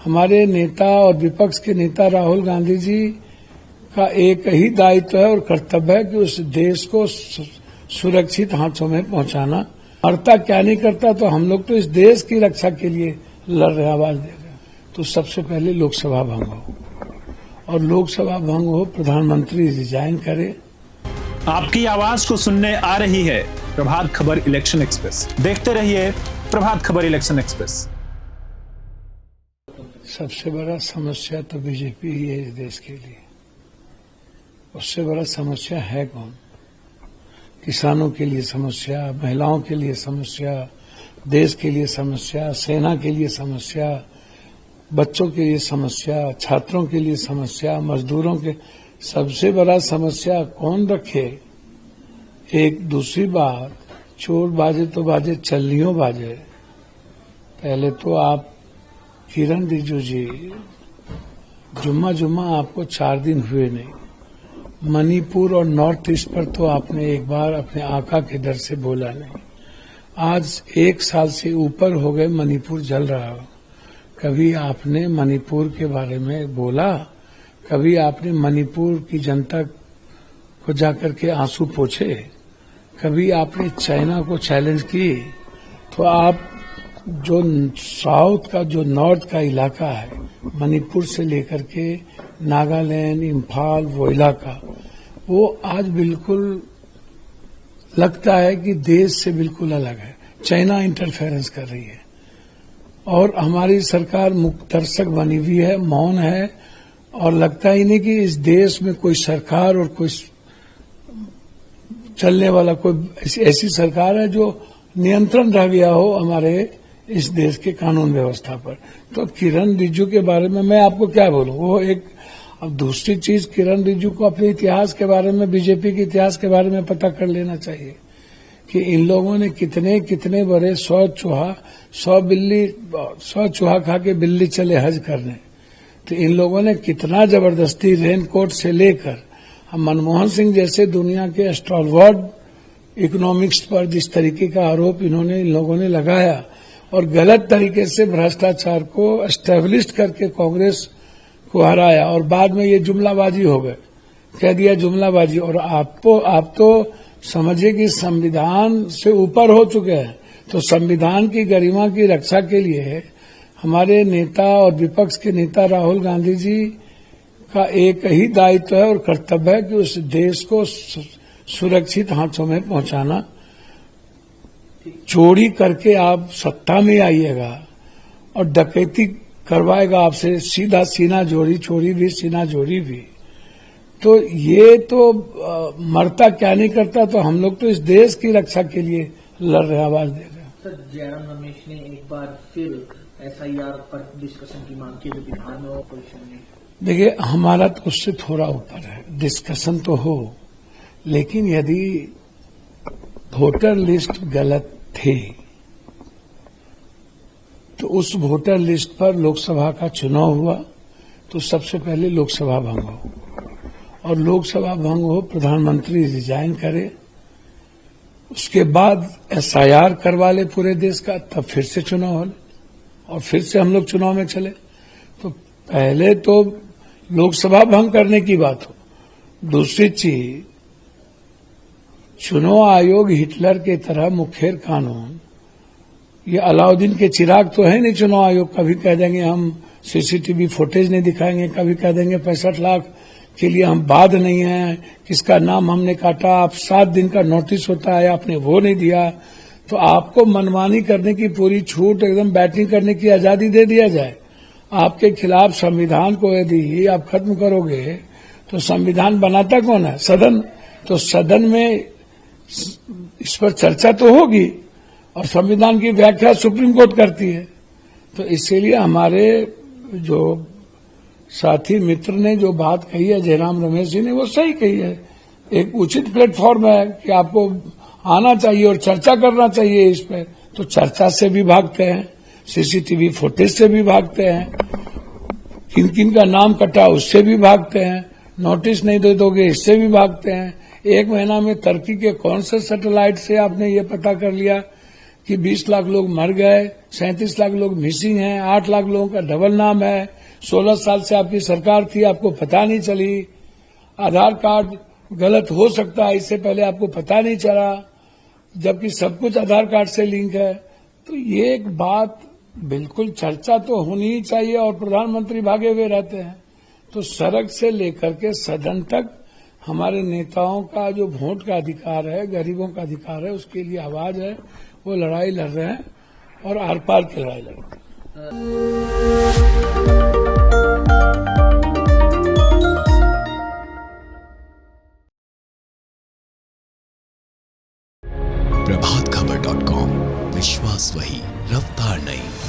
हमारे नेता और विपक्ष के नेता राहुल गांधी जी का एक ही दायित्व है और कर्तव्य है कि उस देश को सुरक्षित हाथों में पहुंचाना। करता क्या नहीं करता, तो हम लोग तो इस देश की रक्षा के लिए लड़ रहे, आवाज दे रहे हैं। तो सबसे पहले लोकसभा भंग हो, और लोकसभा भंग हो, प्रधानमंत्री रिजाइन करे। आपकी आवाज को सुनने आ रही है प्रभात खबर इलेक्शन एक्सप्रेस। देखते रहिए प्रभात खबर इलेक्शन एक्सप्रेस। सबसे बड़ा समस्या तो बीजेपी ही है इस देश के लिए। उससे बड़ा समस्या है कौन? किसानों के लिए समस्या, महिलाओं के लिए समस्या, देश के लिए समस्या, सेना के लिए समस्या, बच्चों के लिए समस्या, छात्रों के लिए समस्या, मजदूरों के। सबसे बड़ा समस्या कौन रखे? एक दूसरी बात, चोर बाजे तो बाजे, चलनियों बाजे। पहले तो आप किरण रिजिजू जी, जुम्मा आपको 4 दिन हुए नहीं। मणिपुर और नॉर्थ ईस्ट पर तो आपने एक बार अपने आका के डर से बोला नहीं। आज 1 साल से ऊपर हो गए मणिपुर जल रहा हो। कभी आपने मणिपुर के बारे में बोला? कभी आपने मणिपुर की जनता को जाकर के आंसू पोंछे? कभी आपने चाइना को चैलेंज की? तो आप जो साउथ का, जो नॉर्थ का इलाका है, मणिपुर से लेकर के नागालैंड, इम्फाल, वो इलाका, वो आज बिल्कुल लगता है कि देश से बिल्कुल अलग है। चाइना इंटरफेरेंस कर रही है और हमारी सरकार मुक्तदर्शक बनी हुई है, मौन है, और लगता ही नहीं कि इस देश में कोई सरकार और कोई चलने वाला कोई ऐसी सरकार है जो नियंत्रण रह गया हो हमारे इस देश के कानून व्यवस्था पर। तो किरण रिजिजू के बारे में मैं आपको क्या बोलूं? वो एक। अब दूसरी चीज, किरण रिजिजू को अपने इतिहास के बारे में, बीजेपी के इतिहास के बारे में पता कर लेना चाहिए कि इन लोगों ने कितने बड़े 100 चूहा खा के बिल्ली चले हज करने। तो इन लोगों ने कितना जबरदस्ती रेनकोट से लेकर, हम मनमोहन सिंह जैसे दुनिया के स्टॉलवर्ड इकोनॉमिक्स पर जिस तरीके का आरोप इन लोगों ने लगाया और गलत तरीके से भ्रष्टाचार को एस्टेब्लिश करके कांग्रेस को हराया, और बाद में ये जुमलाबाजी हो गए, कह दिया जुमलाबाजी। और आप तो समझिए कि संविधान से ऊपर हो चुके हैं। तो संविधान की गरिमा की रक्षा के लिए हमारे नेता और विपक्ष के नेता राहुल गांधी जी का एक ही दायित्व है और कर्तव्य है कि उस देश को सुरक्षित हाथों में पहुंचाना। चोरी करके आप सत्ता में आइएगा और डकैती करवाएगा आपसे सीधा सीना जोड़ी, चोरी भी सीना जोड़ी भी। तो ये तो मरता क्या नहीं करता, तो हम लोग तो इस देश की रक्षा के लिए लड़ रहे, आवाज दे रहे हैं। सर, जयराम रमेश ने एक बार फिर एसआईआर पर डिस्कशन की मांग की जो बिहार में ऑपोजिशन ने। देखिए, हमारा तो उससे थोड़ा ऊपर है, डिस्कशन तो हो, लेकिन यदि वोटर लिस्ट गलत थी तो उस वोटर लिस्ट पर लोकसभा का चुनाव हुआ, तो सबसे पहले लोकसभा भंग हो, और लोकसभा भंग हो, प्रधानमंत्री रिजाइन करे, उसके बाद एसआईआर करवा ले पूरे देश का, तब फिर से चुनाव हो और फिर से हम लोग चुनाव में चले। तो पहले तो लोकसभा भंग करने की बात हो। दूसरी चीज, चुनाव आयोग हिटलर के तरह मुखेर कानून, ये अलाउद्दीन के चिराग तो है नहीं चुनाव आयोग। कभी कह देंगे हम सीसीटीवी फुटेज नहीं दिखाएंगे, कभी कह देंगे 65 लाख के लिए हम बाध नहीं है, किसका नाम हमने काटा, आप 7 दिन का नोटिस होता है, आपने वो नहीं दिया। तो आपको मनमानी करने की पूरी छूट, एकदम बैटिंग करने की आजादी दे दिया जाए। आपके खिलाफ संविधान को यदि आप खत्म करोगे तो संविधान बनाता कौन है? सदन। तो सदन में इस पर चर्चा तो होगी और संविधान की व्याख्या सुप्रीम कोर्ट करती है। तो इसीलिए हमारे जो साथी मित्र ने जो बात कही है, जयराम रमेश जी ने, वो सही कही है। एक उचित प्लेटफॉर्म है कि आपको आना चाहिए और चर्चा करना चाहिए इस पर। तो चर्चा से भी भागते हैं, सीसीटीवी फुटेज से भी भागते हैं, किन किन का नाम कटा उससे भी भागते हैं, नोटिस नहीं दे दोगे इससे भी भागते हैं। 1 महीना में टर्की के कौन से सैटेलाइट से आपने ये पता कर लिया कि 20 लाख लोग मर गए, 37 लाख लोग मिसिंग हैं, 8 लाख लोगों का डबल नाम है, 16 साल से आपकी सरकार थी, आपको पता नहीं चली, आधार कार्ड गलत हो सकता है इससे पहले आपको पता नहीं चला, जबकि सब कुछ आधार कार्ड से लिंक है। तो ये एक बात बिल्कुल चर्चा तो होनी ही चाहिए और प्रधानमंत्री भागे हुए रहते हैं। तो सड़क से लेकर के सदन तक हमारे नेताओं का जो वोट का अधिकार है, गरीबों का अधिकार है, उसके लिए आवाज है, वो लड़ाई लड़ रहे हैं और आर पार की लड़ाई लड़ रहे हैं। प्रभातखबर.com, विश्वास वही, रफ्तार नहीं।